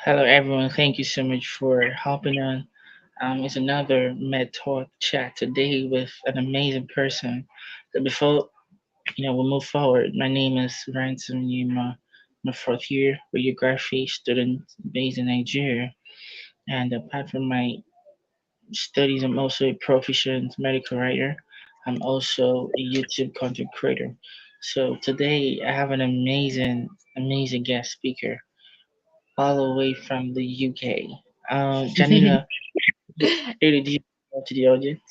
Hello, everyone. Thank you so much for hopping on. It's another Med Talk chat today with an amazing person. So before we move forward, my name is Ransom Yuma. I'm a fourth year radiography student based in Nigeria, and apart from my studies, I'm also a proficient medical writer. I'm also a YouTube content creator. So today I have an amazing guest speaker all the way from the UK. Janila, introduce yourself to the audience.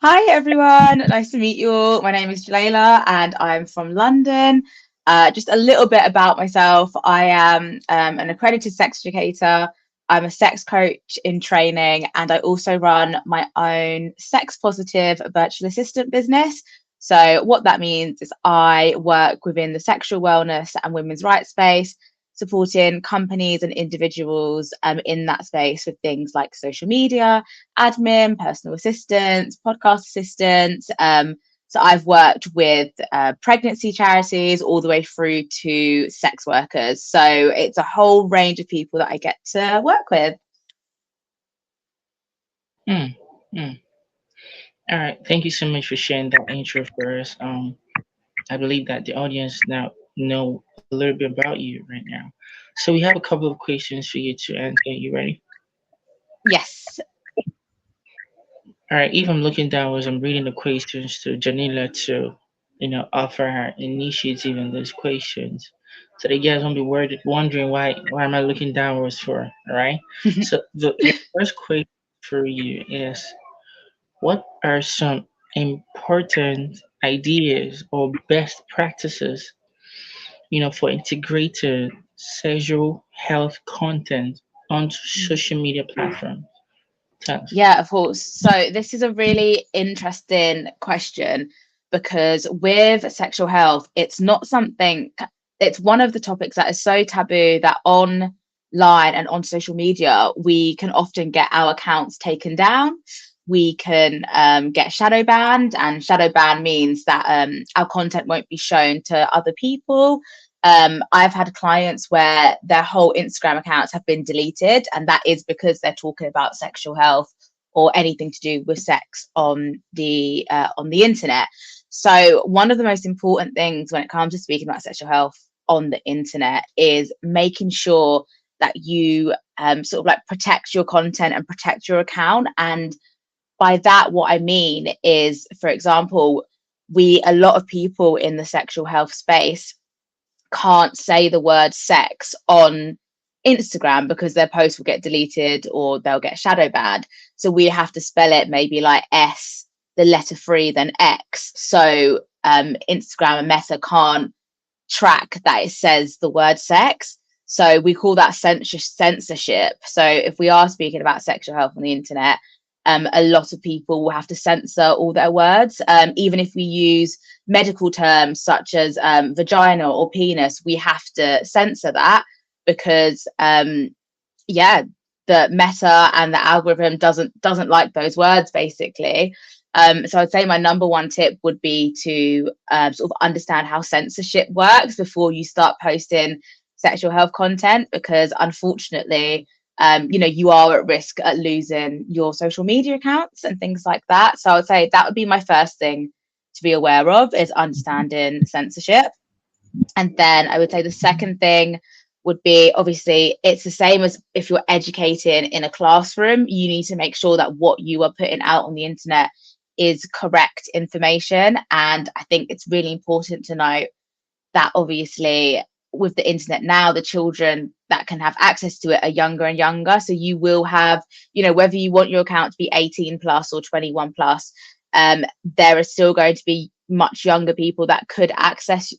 Hi everyone, nice to meet you all. My name is Layla and I'm from London. Just a little bit about myself. I am an accredited sex educator. I'm a sex coach in training and I also run my own sex positive virtual assistant business. So, what that means is I work within the sexual wellness and women's rights space, supporting companies and individuals in that space with things like social media, admin, personal assistants, podcast assistants. So I've worked with pregnancy charities all the way through to sex workers. So it's a whole range of people that I get to work with. Hmm. Hmm. All right. Thank you so much for sharing that intro for us. I believe that the audience now know a little bit about you right now. So we have a couple of questions for you to answer. You ready? Yes. All right. If I'm looking downwards, I'm reading the questions to Janila to, offer her initiative in those questions. So the guys won't be wondering why am I looking downwards for? All right. So the first question for you is, what are some important ideas or best practices, for integrated sexual health content onto social media platforms? Tell us. Yeah, of course. So this is a really interesting question because with sexual health, it's not something, it's one of the topics that is so taboo that online and on social media, we can often get our accounts taken down. We can get shadow banned, and shadow ban means that our content won't be shown to other people. I've had clients where their whole Instagram accounts have been deleted, and that is because they're talking about sexual health or anything to do with sex on the internet. So one of the most important things when it comes to speaking about sexual health on the internet is making sure that you sort of like protect your content and protect your account. And by that, what I mean is, for example, a lot of people in the sexual health space can't say the word sex on Instagram because their post will get deleted or they'll get shadow banned. So we have to spell it maybe like S, the letter 3, then X. So Instagram and Meta can't track that it says the word sex. So we call that censorship. So if we are speaking about sexual health on the internet, a lot of people will have to censor all their words. Even if we use medical terms such as vagina or penis, we have to censor that because, yeah, the meta and the algorithm doesn't like those words basically. So I'd say my number one tip would be to sort of understand how censorship works before you start posting sexual health content, because unfortunately, you are at risk at losing your social media accounts and things like that. So I would say that would be my first thing to be aware of, is understanding censorship. And then I would say the second thing would be, obviously, it's the same as if you're educating in a classroom. You need to make sure that what you are putting out on the internet is correct information. And I think it's really important to note that obviously with the internet now, the children that can have access to it are younger and younger. So you will have, whether you want your account to be 18 plus or 21 plus, there are still going to be much younger people that could access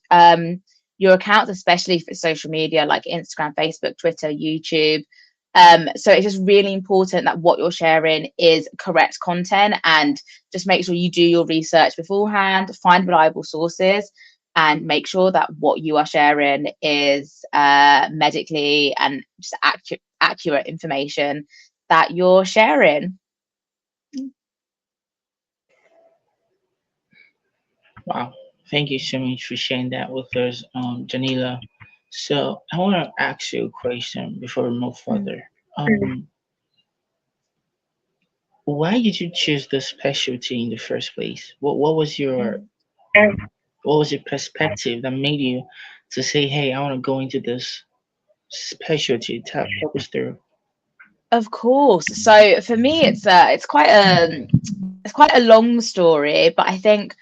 your accounts, especially for social media like Instagram, Facebook, Twitter, YouTube. So it's just really important that what you're sharing is correct content, and just make sure you do your research beforehand, find reliable sources, and make sure that what you are sharing is medically and just accurate information that you're sharing. Wow. Thank you so much for sharing that with us, Janila. So I want to ask you a question before we move Mm. further. Why did you choose this specialty in the first place? What was your Mm. perspective that made you to say, "Hey, I want to go into this specialty"? Talk us through. Of course. So for me, it's quite a long story, but I think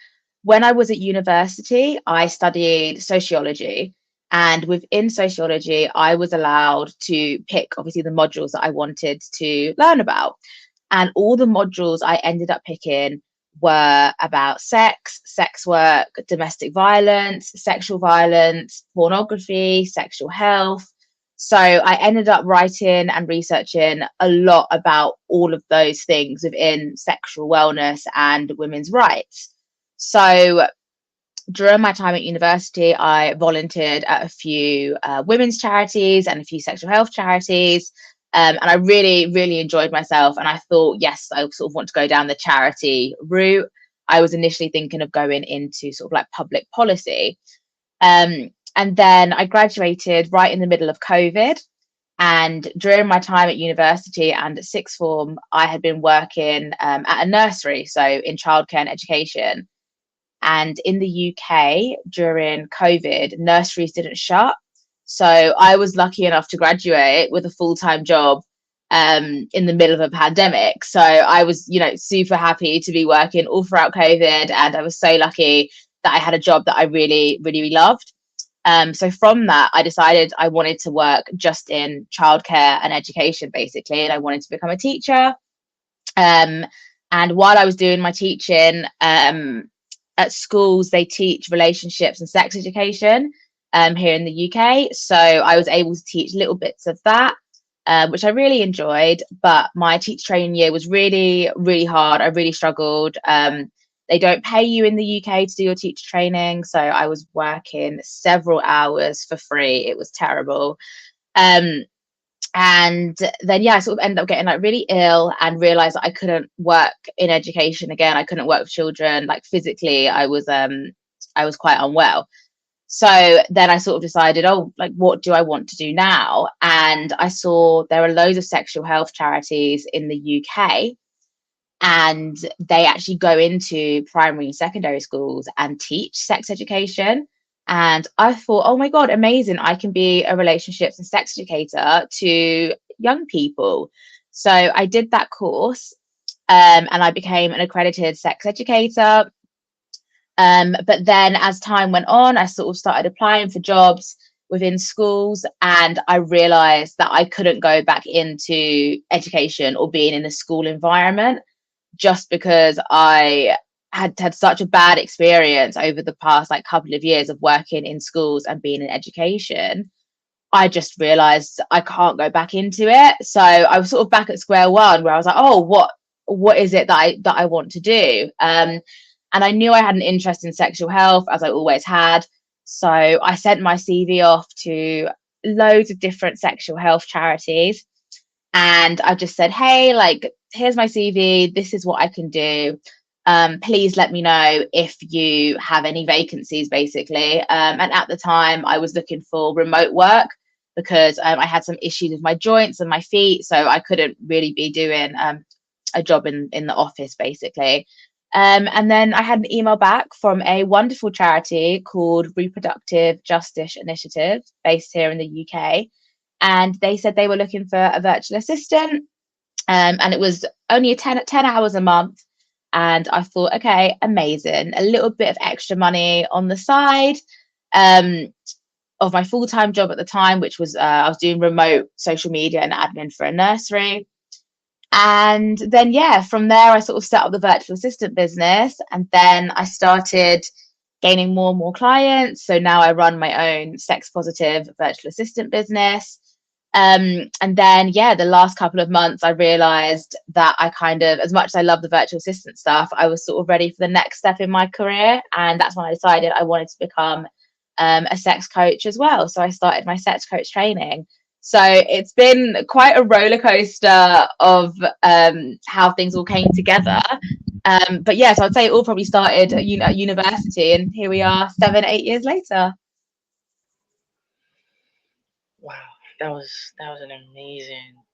when I was at university, I studied sociology, and within sociology, I was allowed to pick obviously the modules that I wanted to learn about. And all the modules I ended up picking were about sex, sex work, domestic violence, pornography, sexual health. So I ended up writing and researching a lot about all of those things within sexual wellness and women's rights. So during my time at university, I volunteered at a few women's charities and a few sexual health charities. And I really, really enjoyed myself. And I thought, yes, I sort of want to go down the charity route. I was initially thinking of going into sort of like public policy. And then I graduated right in the middle of COVID. And during my time at university and at sixth form, I had been working at a nursery, so in childcare and education. And in the UK during COVID, nurseries didn't shut. So I was lucky enough to graduate with a full time job in the middle of a pandemic. So I was, super happy to be working all throughout COVID. And I was so lucky that I had a job that I really, really, really loved. So from that, I decided I wanted to work just in childcare and education, basically, and I wanted to become a teacher. Um, and while I was doing my teaching, at schools, they teach relationships and sex education here in the UK. So I was able to teach little bits of that, which I really enjoyed. But my teacher training year was really, really hard. I really struggled. They don't pay you in the UK to do your teacher training. So I was working several hours for free. It was terrible. Um, and then yeah, I sort of ended up getting like really ill and realized that I couldn't work in education again. I couldn't work with children. Like physically, I was quite unwell. So then I sort of decided, oh, like what do I want to do now? And I saw there are loads of sexual health charities in the UK, and they actually go into primary and secondary schools and teach sex education. And I thought, oh my God, amazing. I can be a relationships and sex educator to young people. So I did that course, and I became an accredited sex educator. But then as time went on, I sort of started applying for jobs within schools, and I realized that I couldn't go back into education or being in a school environment just because I had such a bad experience over the past like couple of years of working in schools and being in education. I just realized I can't go back into it. So I was sort of back at square one where I was like, oh, what is it that I want to do? And I knew I had an interest in sexual health, as I always had. So I sent my CV off to loads of different sexual health charities, and I just said, hey, like, here's my CV. This is what I can do. Please let me know if you have any vacancies, basically. And at the time, I was looking for remote work because I had some issues with my joints and my feet, so I couldn't really be doing a job in the office, basically. And then I had an email back from a wonderful charity called Reproductive Justice Initiative, based here in the UK, and they said they were looking for a virtual assistant, and it was only 10 hours a month. And I thought, okay, amazing, a little bit of extra money on the side um, of my full-time job at the time, which was I was doing remote social media and admin for a nursery. And then yeah, from there I sort of set up the virtual assistant business, and then I started gaining more and more clients. So now I run my own sex positive virtual assistant business. And then yeah, the last couple of months I realized that I kind of, as much as I love the virtual assistant stuff, I was sort of ready for the next step in my career, and that's when I decided I wanted to become a sex coach as well. So I started my sex coach training. So it's been quite a roller coaster of how things all came together. But yeah, so I'd say it all probably started at university, and here we are 7, 8 years later. that was an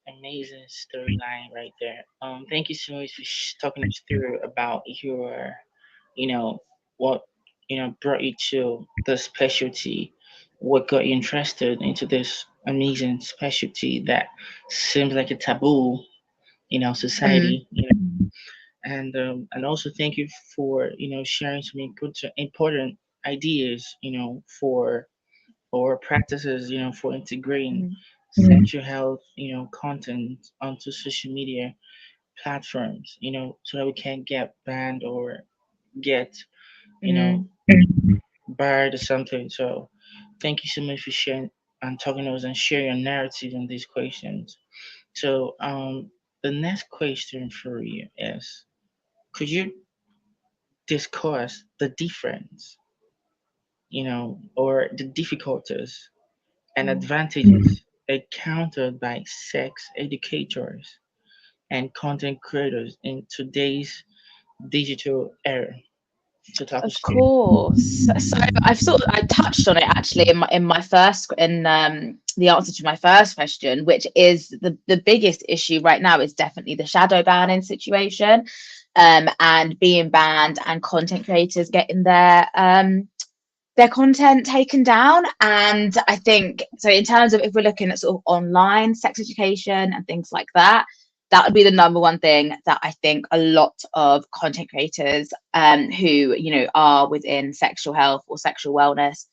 amazing storyline right there. Thank you so much for talking us through about your, you know, what brought you to the specialty, what got you interested into this amazing specialty that seems like a taboo, Mm, society, and also thank you for sharing some important ideas, for practices, for integrating mm, sexual health, content onto social media platforms, so that we can't get banned or get, you know, mm. barred or something. So thank you so much for sharing and talking to us and sharing your narrative on these questions. So the next question for you is, could you discuss the difference, or the difficulties and Mm. advantages encountered by sex educators and content creators in today's digital era? To talk us Of through. course. So I touched on it actually in my first in the answer to my first question, which is the biggest issue right now is definitely the shadow banning situation, and being banned and content creators getting their content taken down. And I think so in terms of if we're looking at sort of online sex education and things like that, that would be the number one thing that I think a lot of content creators who are within sexual health or sexual wellness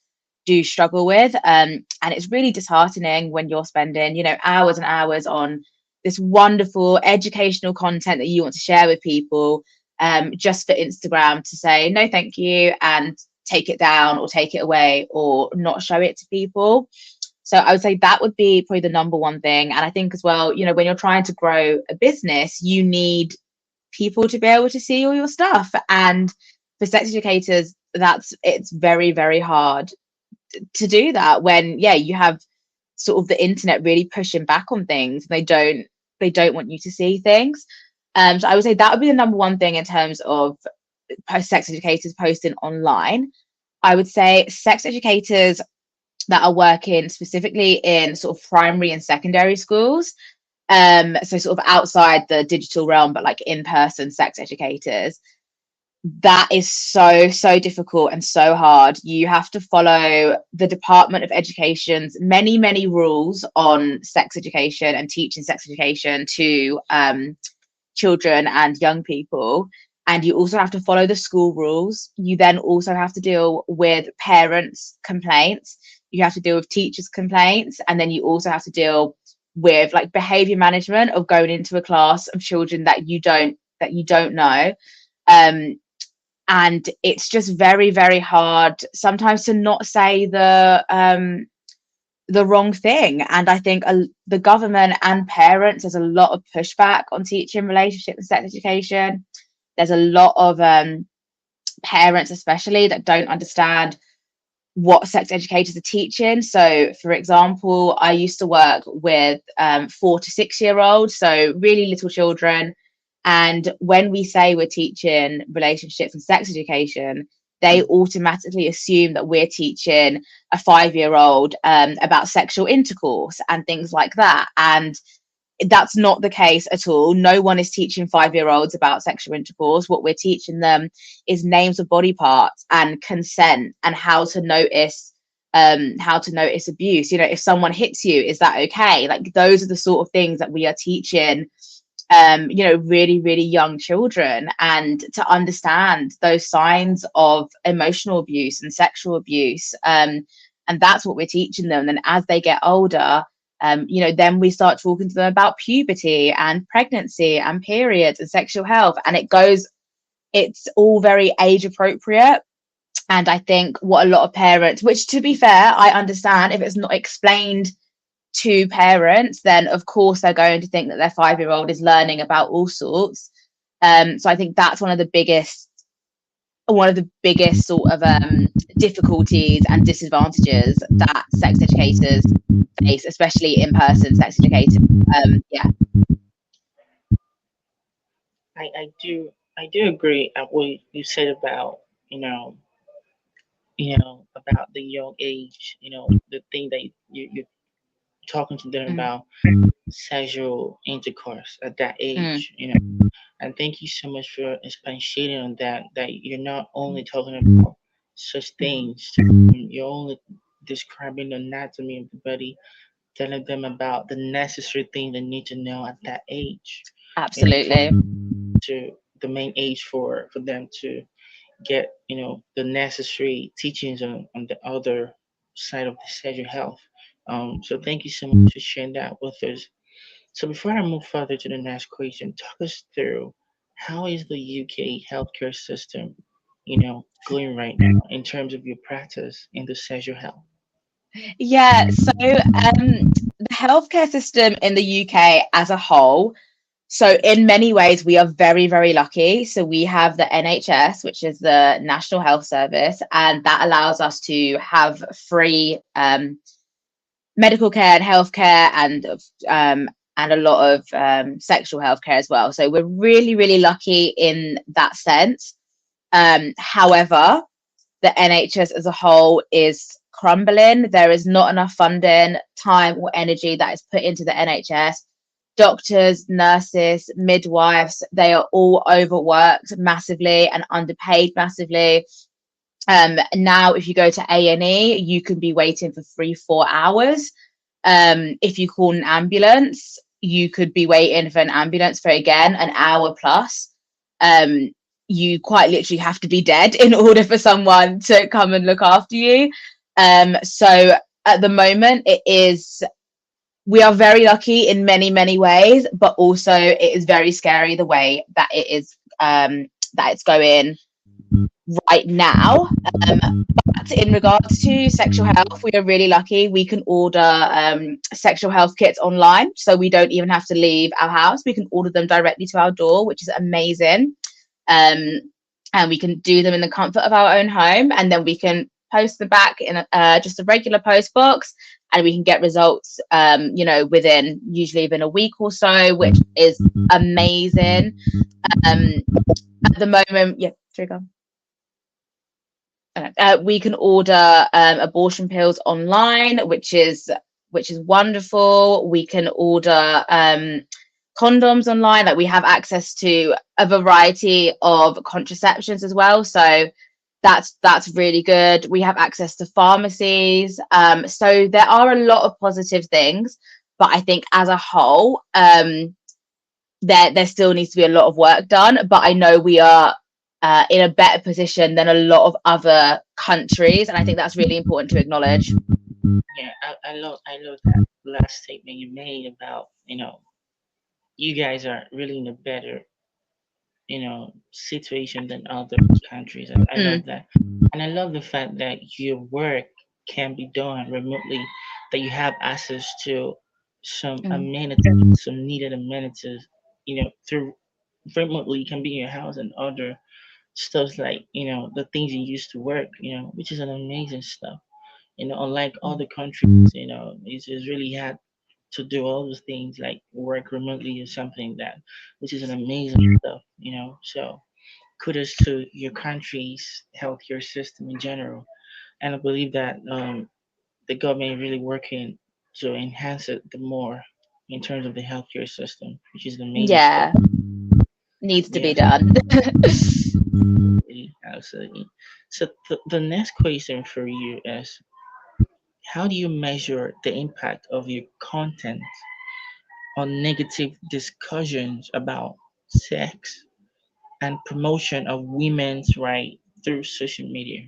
do struggle with. And it's really disheartening when you're spending hours and hours on this wonderful educational content that you want to share with people, just for Instagram to say no thank you and take it down or take it away or not show it to people. So I would say that would be probably the number one thing. And I think as well, when you're trying to grow a business, you need people to be able to see all your stuff. And for sex educators, it's very, very hard to do that when, yeah, you have sort of the internet really pushing back on things. They don't want you to see things. So I would say that would be the number one thing in terms of sex educators posting online. I would say sex educators that are working specifically in sort of primary and secondary schools, so sort of outside the digital realm, but like in-person sex educators, that is so difficult and so hard. You have to follow the Department of Education's many rules on sex education and teaching sex education to children and young people. And you also have to follow the school rules. You then also have to deal with parents' complaints. You have to deal with teachers' complaints. And then you also have to deal with like behavior management of going into a class of children that you don't know. Um, and it's just very hard sometimes to not say the wrong thing. And I think the government and parents, there's a lot of pushback on teaching relationship and sex education. There's a lot of parents especially that don't understand what sex educators are teaching. So for example, I used to work with 4 to 6 year olds, so really little children. And when we say we're teaching relationships and sex education, they automatically assume that we're teaching a 5 year old about sexual intercourse and things like that. And that's not the case at all. No one is teaching 5 year olds about sexual intercourse. What we're teaching them is names of body parts and consent and how to notice abuse. If someone hits you, is that okay? Like those are the sort of things that we are teaching really young children, and to understand those signs of emotional abuse and sexual abuse. And that's what we're teaching them. And as they get older, then we start talking to them about puberty and pregnancy and periods and sexual health. And it's all very age appropriate. And I think what a lot of parents, which to be fair, I understand if it's not explained to parents, then of course they're going to think that their 5 year old is learning about all sorts. So I think that's one of the biggest sort of difficulties and disadvantages that sex educators face, especially in person sex educators. Yeah. I do agree at what you said about, you know, about the young age, the thing that you talking to them Mm, about sexual intercourse at that mm, age, and thank you so much for expatiating on that. That you're not only talking about such things, you're only describing the anatomy of the body, telling them about the necessary thing they need to know at that age, for absolutely. to the main age for them to get the necessary teachings on the other side of the sexual health. So thank you so much for sharing that with us. So before I move further to the next question, talk us through how is the UK healthcare system, going right now in terms of your practice in the sexual health. Yeah, so the healthcare system in the UK as a whole, so in many ways, we are very, very lucky. So we have the NHS, which is the National Health Service, and that allows us to have free medical care and healthcare and a lot of sexual healthcare as well. So we're really, really lucky in that sense. However, the NHS as a whole is crumbling. There is not enough funding, time, or energy that is put into the NHS. Doctors, nurses, midwives, they are all overworked massively and underpaid massively. Now, if you go to A&E, you can be waiting for 3-4 hours. If you call an ambulance, you could be waiting for an ambulance for again an hour plus. Um, you quite literally have to be dead in order for someone to come and look after you. So at the moment, we are very lucky in many, many ways, but also it is very scary the way that it is that it's going right now. But in regards to sexual health, we are really lucky. We can order sexual health kits online, so we don't even have to leave our house. We can order them directly to our door, which is amazing. Um, and we can do them in the comfort of our own home, and then we can post them back in just a regular post box, and we can get results, within a week or so, which is amazing. At the moment, yeah, trigger. We can order abortion pills online, which is wonderful. We can order condoms online. Like we have access to a variety of contraceptions as well. So that's really good. We have access to pharmacies. So there are a lot of positive things, but I think as a whole, there still needs to be a lot of work done. But I know we are in a better position than a lot of other countries, and I think that's really important to acknowledge. Yeah, I love that last statement you made about you guys are really in a better situation than other countries. I love Mm, that, and I love the fact that your work can be done remotely, that you have access to some mm, amenities, some needed amenities, through remotely. You can be in your house and other stuff like the things you used to work, which is an amazing stuff. Unlike mm. other countries, it's really hard to do all those things like work remotely or something that, which is an amazing stuff. So kudos to your country's healthcare system in general, and I believe that the government is really working to enhance it the more in terms of the healthcare system, which is an amazing stuff. Yeah, needs to be Yeah, done. absolutely, absolutely. So the next question for you is, how do you measure the impact of your content on negative discussions about sex and promotion of women's rights through social media?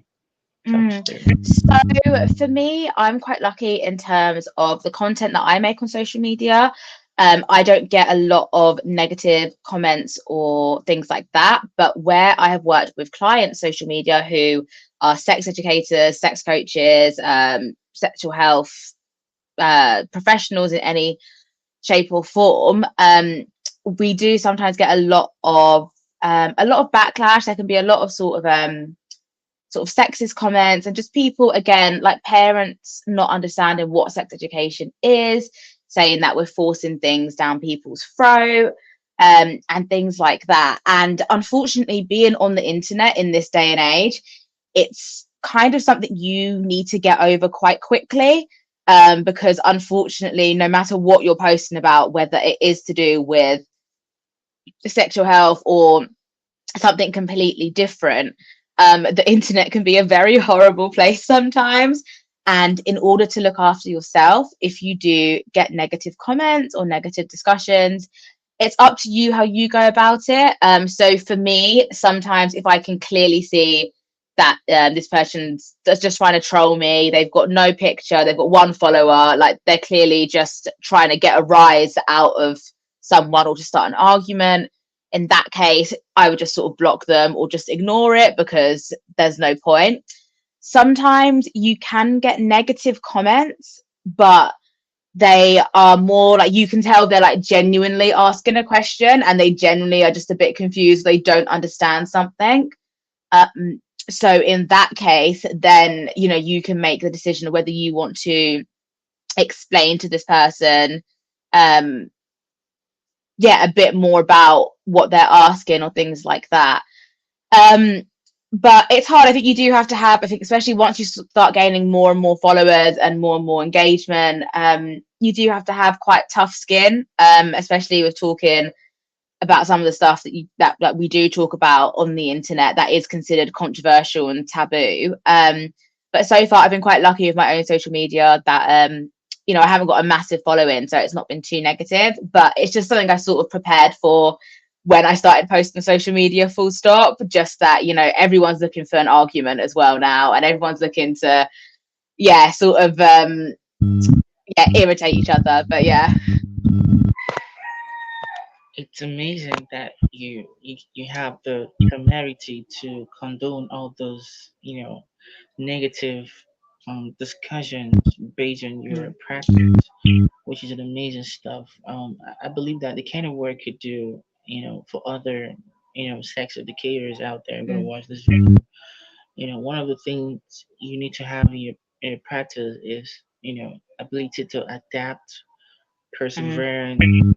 Talk us Mm. through. So for me, I'm quite lucky in terms of the content that I make on social media. I don't get a lot of negative comments or things like that. But where I have worked with clients, social media who are sex educators, sex coaches, sexual health professionals in any shape or form, we do sometimes get a lot of backlash. There can be a lot of sort of sexist comments and just people again like parents not understanding what sex education is, saying that we're forcing things down people's throat, and things like that. And unfortunately, being on the internet in this day and age, it's kind of something you need to get over quite quickly. because unfortunately, no matter what you're posting about, whether it is to do with sexual health or something completely different, the internet can be a very horrible place sometimes. And in order to look after yourself, if you do get negative comments or negative discussions, it's up to you how you go about it. So for me, sometimes if I can clearly see that this person's just trying to troll me, they've got no picture, they've got one follower, like they're clearly just trying to get a rise out of someone or to start an argument. In that case, I would just sort of block them or just ignore it because there's no point. Sometimes you can get negative comments, but they are more like, you can tell they're like genuinely asking a question and they genuinely are just a bit confused, they don't understand something. So in that case, then you can make the decision of whether you want to explain to this person, um yeah, a bit more about what they're asking or things like that. um but it's hard. I think you do have to have, I think especially once you start gaining more and more followers and more engagement, you do have to have quite tough skin, especially with talking about some of the stuff that we do talk about on the internet that is considered controversial and taboo. But so far I've been quite lucky with my own social media that I haven't got a massive following, so it's not been too negative, but it's just something I sort of prepared for when I started posting social media, full stop. Just that everyone's looking for an argument as well now, and everyone's looking to, yeah, sort of yeah, irritate each other. But yeah. It's amazing that you have the temerity to condone all those, negative discussions based on your Mm, practice, which is an amazing stuff. I believe that the kind of work you do, for other, sex educators out there gonna mm, watch this video. One of the things you need to have in your practice is, ability to adapt, mm, perseverance.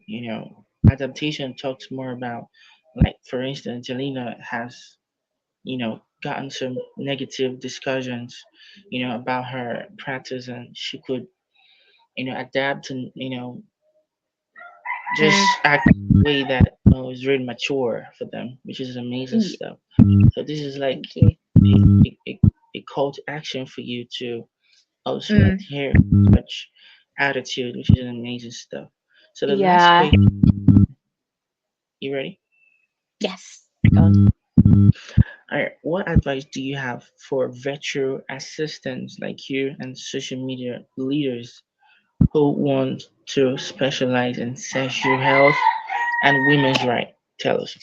Adaptation talks more about, like, for instance, Jelena has, gotten some negative discussions, about her practice, and she could, adapt and, just mm. act in a way that is really mature for them, which is amazing Ye- stuff. So this is like Thank you. a call to action for you to also Mm, adhere to such attitude, which is an amazing stuff. So the last yeah. question, you ready? Yes. Go on. All right. What advice do you have for virtual assistants like you and social media leaders who want to specialize in sexual health and women's rights? Tell us.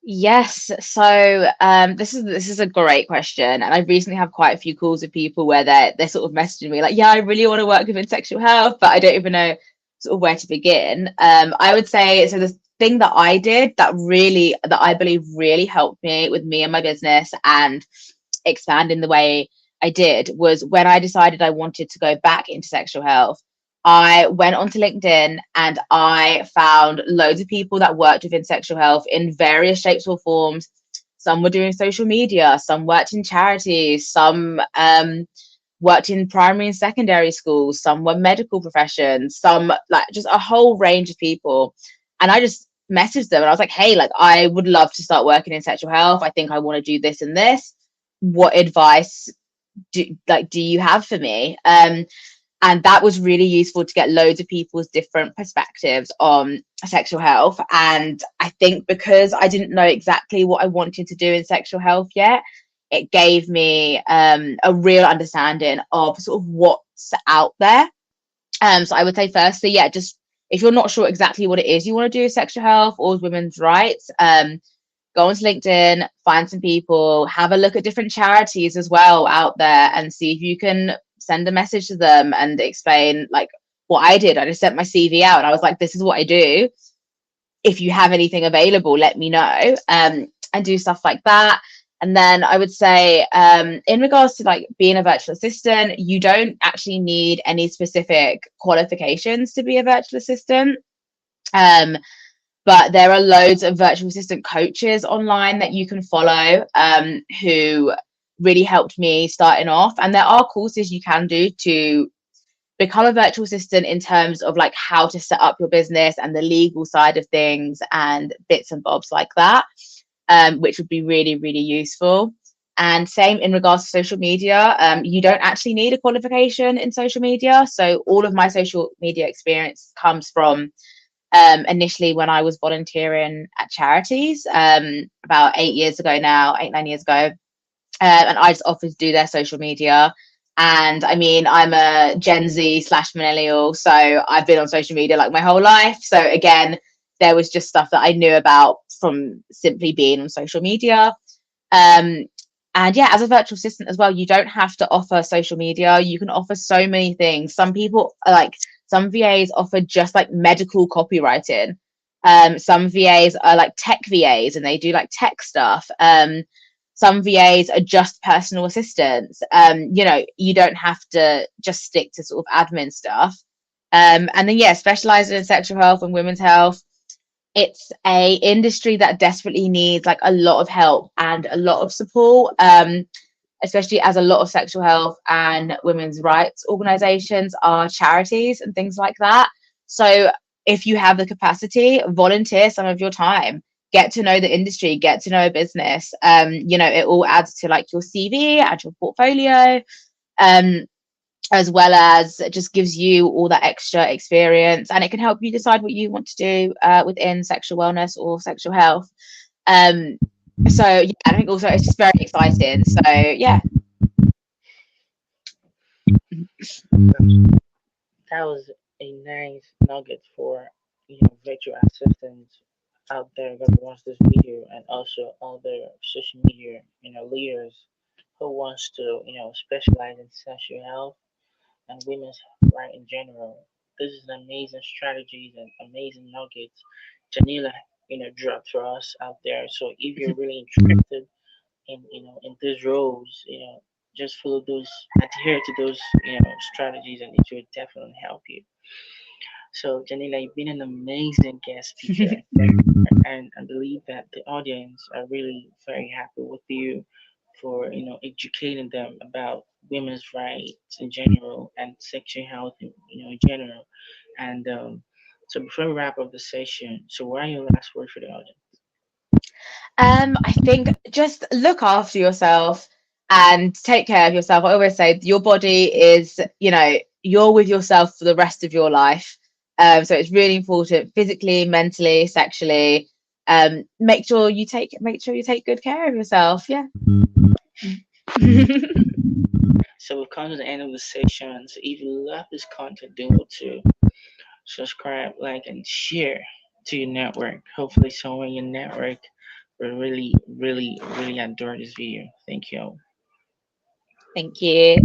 Yes. So this is a great question, and I recently have quite a few calls with people where they're sort of messaging me like, yeah, I really want to work within sexual health, but I don't even know sort of where to begin. I would say, so the thing that I did that I believe really helped me with me and my business and expand in the way I did was when I decided I wanted to go back into sexual health. I went onto LinkedIn and I found loads of people that worked within sexual health in various shapes or forms. Some were doing social media, some worked in charities, some worked in primary and secondary schools, some were medical professions, some like just a whole range of people. And I just messaged them and I was like, hey, like I would love to start working in sexual health. I think I want to do this and this. What advice do you have for me? And that was really useful to get loads of people's different perspectives on sexual health. And I think because I didn't know exactly what I wanted to do in sexual health yet, it gave me a real understanding of sort of what's out there. So I would say firstly, yeah, just if you're not sure exactly what it is you want to do with sexual health or with women's rights, go onto LinkedIn, find some people, have a look at different charities as well out there and see if you can send a message to them and explain like what I did. I just sent my CV out and I was like, this is what I do. If you have anything available, let me know. And do stuff like that. And then I would say, in regards to like being a virtual assistant, you don't actually need any specific qualifications to be a virtual assistant. Um, but there are loads of virtual assistant coaches online that you can follow, who really helped me starting off. And there are courses you can do to become a virtual assistant in terms of like how to set up your business and the legal side of things and bits and bobs like that, which would be really, really useful. And same in regards to social media. You don't actually need a qualification in social media. So all of my social media experience comes from initially when I was volunteering at charities about 8 years ago now, 8, 9 years ago. And I just offered to do their social media. And I mean, I'm a Gen Z slash millennial, so I've been on social media like my whole life. So again, there was just stuff that I knew about from simply being on social media. Um, and yeah, as a virtual assistant as well, you don't have to offer social media. You can offer so many things. Some people are like, some VAs offer just like medical copywriting. Some VAs are like tech VAs and they do like tech stuff. Some VAs are just personal assistants. You don't have to just stick to sort of admin stuff. And then yeah, specializing in sexual health and women's health, it's a industry that desperately needs like a lot of help and a lot of support, especially as a lot of sexual health and women's rights organizations are charities and things like that. So if you have the capacity, volunteer some of your time, get to know the industry, get to know a business. It all adds to like your CV and your portfolio. um, as well as it just gives you all that extra experience, and it can help you decide what you want to do within sexual wellness or sexual health. um so yeah, I think also it's just very exciting, so yeah. That was a nice nugget for virtual assistants out there that watch this video, and also other social media leaders who wants to specialize in sexual health and women's right in general. This is an amazing strategies and amazing nuggets Janila dropped for us out there. So if you're really interested in in these roles, just follow those, adhere to those strategies, and it will definitely help you. So Janila, you've been an amazing guest speaker, and I believe that the audience are really very happy with you for educating them about women's rights in general and sexual health in general. And so before we wrap up the session, so what are your last words for the audience? I think just look after yourself and take care of yourself. I always say your body is, you're with yourself for the rest of your life. So it's really important physically, mentally, sexually. Make sure you take good care of yourself. Yeah. So we've come to the end of the session. So if you love this content, do it too. Subscribe, like, and share to your network. Hopefully, someone in your network will really, really, really adore this video. Thank you. Thank you.